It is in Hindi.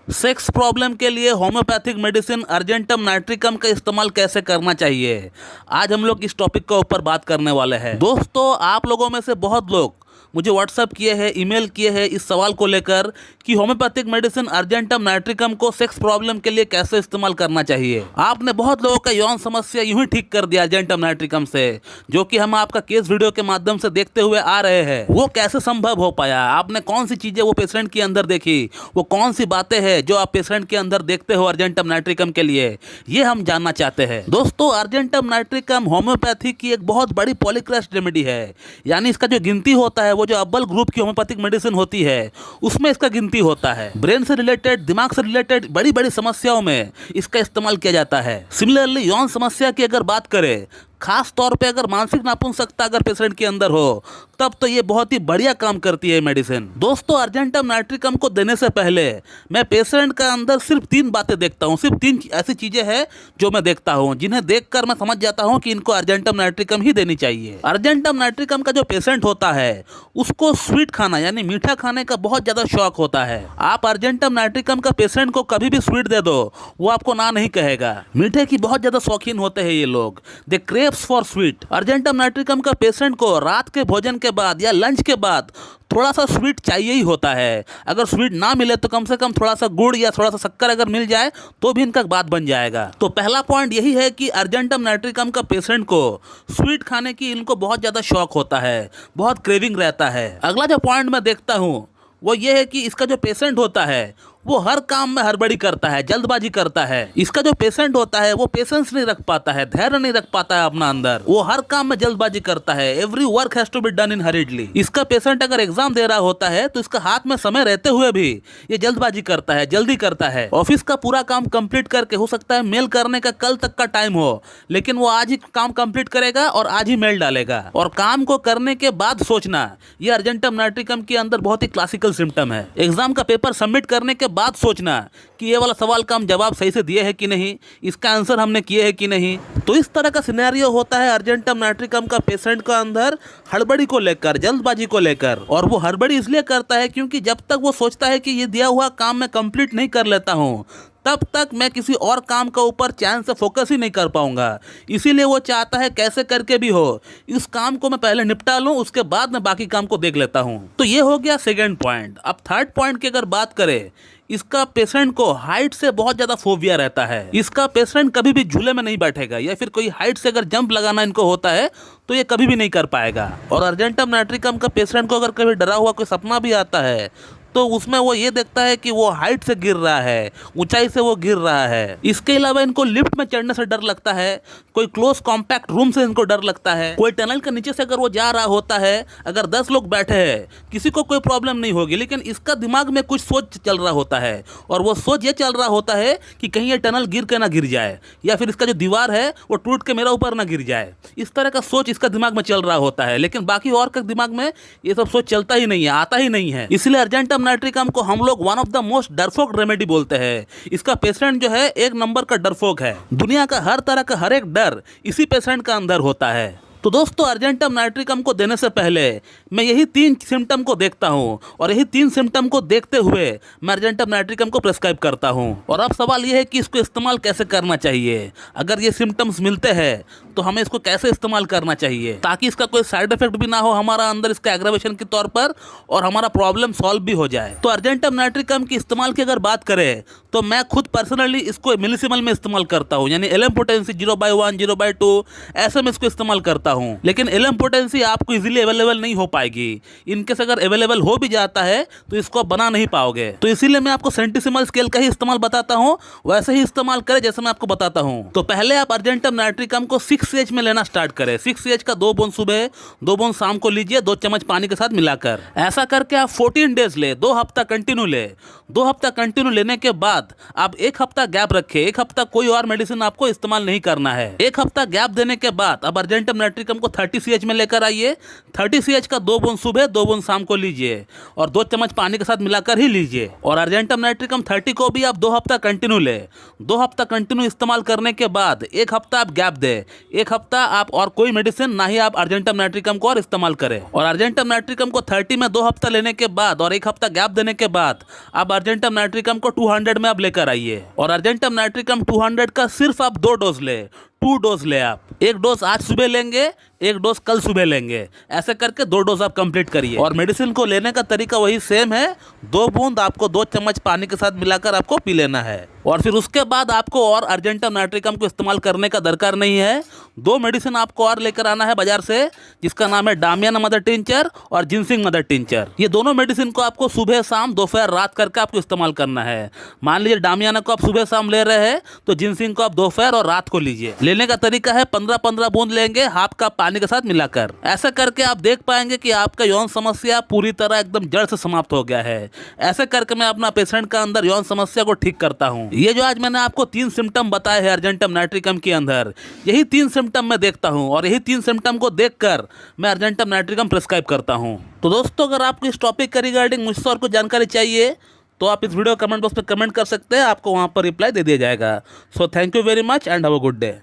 सेक्स प्रॉब्लम के लिए होम्योपैथिक मेडिसिन अर्जेंटम नाइट्रिकम का इस्तेमाल कैसे करना चाहिए, आज हम लोग इस टॉपिक के ऊपर बात करने वाले हैं। दोस्तों, आप लोगों में से बहुत लोग मुझे व्हाट्सएप किए हैं, ईमेल किए हैं इस सवाल को लेकर कि होम्योपैथिक मेडिसिन अर्जेंटम नाइट्रिकम को सेक्स प्रॉब्लम के लिए कैसे इस्तेमाल करना चाहिए। आपने बहुत लोगों का यौन समस्या यूं ही ठीक कर दिया अर्जेंटम नाइट्रिकम से, जो कि हम आपका केस वीडियो के माध्यम से देखते हुए आ रहे हैं। वो कैसे संभव हो पाया? आपने कौन सी चीजें वो पेशेंट के अंदर देखी, वो कौन सी बातें हैं जो आप पेशेंट के अंदर देखते हो अर्जेंटम नाइट्रिकम के लिए, ये हम जानना चाहते हैं। दोस्तों, अर्जेंटम नाइट्रिकम होम्योपैथी की एक बहुत बड़ी पॉलीक्रेस्ट रेमेडी है, यानी इसका जो गिनती होता है वो जो अव्वल ग्रुप की होम्योपैथिक मेडिसिन होती है उसमें इसका गिनती होता है। ब्रेन से रिलेटेड, दिमाग से रिलेटेड बड़ी बड़ी समस्याओं में इसका इस्तेमाल किया जाता है। सिमिलरली यौन समस्या की अगर बात करें, खास तौर पे अगर मानसिक नापुंसकता अगर पेशेंट के अंदर हो, तब तो ये बहुत ही बढ़िया काम करती है मेडिसिन। दोस्तों, अर्जेंटम नाइट्रिकम को देने से पहले मैं पेशेंट का अंदर सिर्फ 3 बातें देखता हूँ। सिर्फ 3 ऐसी चीजें हैं जो मैं देखता हूँ, जिन्हें देखकर मैं समझ जाता हूँ कि इनको अर्जेंटम नाइट्रिकम ही देनी चाहिए। अर्जेंटम नाइट्रिकम का जो पेशेंट होता है उसको स्वीट खाना यानी मीठा खाने का बहुत ज्यादा शौक होता है। आप अर्जेंटम नाइट्रिकम का पेशेंट को कभी भी स्वीट दे दो, वो आपको ना नहीं कहेगा। मीठे की बहुत ज्यादा शौकीन होते हैं ये लोग, they craves for sweet. Argentum nitricum का पेशेंट को रात के भोजन के बाद या लंच के बाद थोड़ा सा स्वीट चाहिए ही होता है। अगर स्वीट ना मिले तो कम से कम थोड़ा सा गुड़ या थोड़ा सा शक्कर अगर मिल जाए तो भी इनका बात बन जाएगा। तो पहला पॉइंट यही है कि अर्जेंटम नाइट्रिकम का पेशेंट को स्वीट खाने की इनको बहुत ज़्यादा शौक होता है, बहुत क्रेविंग रहता है। अगला जो पॉइंट मैं देखता हूँ वो ये है कि इसका जो पेशेंट होता है वो हर काम में हड़बड़ी करता है, जल्दबाजी करता है। इसका जो पेशेंट होता है वो पेशेंस नहीं रख पाता है, धैर्य नहीं रख पाता है अपना अंदर, वो हर काम में जल्दबाजी करता है। Every work has to be done in hurriedly. इसका पेशेंट अगर एग्जाम दे रहा होता है तो इसका हाथ में समय रहते हुए भी ये जल्दबाजी करता है, जल्दी करता है। ऑफिस का पूरा काम कंप्लीट करके, हो सकता है मेल करने का कल तक का टाइम हो, लेकिन वो आज ही काम कंप्लीट करेगा और आज ही मेल डालेगा। और काम को करने के बाद सोचना, ये अर्जेंटम नाइट्रिकम के अंदर बहुत ही क्लासिकल सिम्टम है। एग्जाम का पेपर सबमिट करने के बाद सोचना कि ये वाला सवाल का हम जवाब सही से दिए हैं कि नहीं, इसका आंसर हमने किए हैं कि नहीं। तो इस तरह का सिनेरियो होता है अर्जेंटम नाइट्रिकम का पेशेंट का अंदर, हड़बड़ी को लेकर, जल्दबाजी को लेकर। और वो हड़बड़ी इसलिए करता है क्योंकि जब तक वो सोचता है कि ये दिया हुआ काम मैं कंप्लीट नहीं कर लेता हूँ, तब तक मैं किसी और काम के ऊपर चैन से फोकस ही नहीं कर पाऊंगा। इसीलिए वो चाहता है कैसे करके भी हो इस काम को मैं पहले निपटा लूं, उसके बाद मैं बाकी काम को देख लेता हूं। तो ये हो गया सेकंड पॉइंट। अब थर्ड पॉइंट की अगर बात करें, इसका पेशेंट को हाइट से बहुत ज्यादा फोबिया रहता है। इसका पेशेंट कभी भी झूले में नहीं बैठेगा, या फिर कोई हाइट से अगर जंप लगाना इनको होता है तो ये कभी भी नहीं कर पाएगा। और अर्जेंटम नाइट्रिकम का पेशेंट को अगर कभी डरा हुआ कोई सपना भी आता है तो उसमें वो ये देखता है कि वो हाइट से गिर रहा है, ऊंचाई से वो गिर रहा है। इसके अलावा इनको लिफ्ट में चढ़ने से डर लगता है, कोई क्लोज कॉम्पैक्ट रूम से इनको डर लगता है, कोई टनल के नीचे से अगर वो जा रहा होता है, अगर 10 लोग बैठे हैं किसी को कोई प्रॉब्लम नहीं होगी, लेकिन इसका दिमाग में कुछ सोच चल रहा होता है और वो सोच ये चल रहा होता है कि कहीं ये टनल गिर के ना गिर जाए, या फिर इसका जो दीवार है वो टूट के मेरा ऊपर ना गिर जाए। इस तरह का सोच इसका दिमाग में चल रहा होता है, लेकिन बाकी और के दिमाग में ये सब सोच चलता ही नहीं है, आता ही नहीं है। इसलिए अर्जेंटम नाइट्रिकम को हम लोग वन ऑफ द मोस्ट डरपोक रेमेडी बोलते हैं। इसका पेशेंट जो है एक नंबर का डरपोक है। दुनिया का हर तरह का हर एक डर इसी पेशेंट का अंदर होता है। तो दोस्तों, अर्जेंटम नाइट्रिकम को देने से पहले मैं यही 3 सिम्टम को देखता हूं, और यही 3 सिम्टम को देखते हुए मैं अर्जेंटम नाइट्रिकम को प्रेस्क्राइब करता हूं। और अब सवाल यह है कि इसको इस्तेमाल कैसे करना चाहिए। अगर ये सिम्टम्स मिलते हैं तो हमें इसको कैसे इस्तेमाल करना चाहिए, ताकि इसका कोई साइड इफेक्ट भी ना हो हमारा अंदर इसका एग्रावेशन के तौर पर, और हमारा प्रॉब्लम सॉल्व भी हो जाए। तो अर्जेंटम नाइट्रिकम की इस्तेमाल की अगर बात करें तो मैं खुद पर्सनली इसको मिलीसिमल में इस्तेमाल करता हूँ, यानी एलएम पोटेंसी 0/1, 0/2 ऐसे में इसको इस्तेमाल करता हूँ। लेकिन एलएम पोटेंसी आपको इजीली अवेलेबल नहीं हो पाएगी। इनकेस अगर अवेलेबल हो भी जाता है तो इसको आप बना नहीं पाओगे। तो इसीलिए मैं आपको सेंटीसिमल स्केल का ही इस्तेमाल बताता हूँ, वैसे ही इस्तेमाल करें जैसे मैं आपको बताता हूँ। तो पहले आप अर्जेंटम नाइट्रिकम को 6H में लेना स्टार्ट करें। 6H का 2 बूंद सुबह, 2 बूंद शाम को लीजिए, 2 चम्मच पानी के साथ मिलाकर। ऐसा करके आप 14 डेज ले, 2 हफ्ता कंटिन्यू ले। 2 हफ्ता कंटिन्यू लेने के बाद आप 1 हफ्ता गैप रखें। 1 हफ्ता कोई और मेडिसिन आपको इस्तेमाल नहीं करना है। 1 हफ्ता गैप देने के बाद अब अर्जेंटम नाइट्रिकम नाइट्रिकम को 30 CH में लेकर आइए। 30 CH का 2 बूंद सुबह 2 बूंद शाम को लीजिए और 2 चम्मच पानी के साथ मिलाकर ही लीजिए। और अर्जेंटम नाइट्रिकम 30 को भी आप 2 हफ्ता कंटिन्यू लें। 2 हफ्ता कंटिन्यू इस्तेमाल करने के बाद 1 हफ्ता आप गैप दें। 1 हफ्ता आप और कोई मेडिसिन ना ही आप अर्जेंटम नाइट्रिकम को और इस्तेमाल करें। और अर्जेंटम नाइट्रिकम को 30 में 2 हफ्ता लेने के बाद और 1 हफ्ता गैप देने के बाद आप अर्जेंटम नाइट्रिकम को 200 में आप लेकर आइए। और अर्जेंटम नाइट्रिकम 200 का सिर्फ आप 2 डोज ले, 2 डोज ले आप। 1 डोज आज सुबह लेंगे, 1 डोज कल सुबह लेंगे। ऐसे करके 2 डोज आप कंप्लीट करिए। और मेडिसिन को लेने का तरीका वही सेम है। 2 बूंद आपको 2 चम्मच पानी के साथ मिलाकर आपको पी लेना है। और फिर उसके बाद आपको और अर्जेंटम नाइट्रिकम को इस्तेमाल करने का दरकार नहीं है। 2 मेडिसिन आपको और लेकर आना है बाजार से, जिसका नाम है डामियाना मदर टिंचर और जिनसिंग मदर टिंचर। ये दोनों मेडिसिन को आपको सुबह शाम दोपहर रात करके आपको इस्तेमाल करना है। मान लीजिए डामियाना को आप सुबह शाम ले रहे हैं तो जिनसिंग को आप दोपहर और रात को लीजिए। लेने का तरीका है 15-15 बूंद लेंगे हाफ कप पानी के साथ मिलाकर। ऐसा करके आप देख पाएंगे कि आपका यौन समस्या पूरी तरह एकदम जड़ से समाप्त हो गया है। ऐसे करके मैं अपना पेशेंट का अंदर यौन समस्या को ठीक करता हूँ। ये जो आज मैंने आपको 3 सिम्टम बताए हैं अर्जेंटम नाइट्रिकम के अंदर, यही 3 सिम्टम मैं देखता हूँ और यही 3 सिम्टम को देखकर मैं अर्जेंटम नाइट्रिकम प्रिस्क्राइब करता हूँ। तो दोस्तों, अगर आपको इस टॉपिक के रिगार्डिंग मुझसे और कुछ जानकारी चाहिए तो आप इस वीडियो कमेंट बॉक्स पे कमेंट कर सकते हैं, आपको वहाँ पर रिप्लाई दे दिया जाएगा। So thank you very much and have a good day.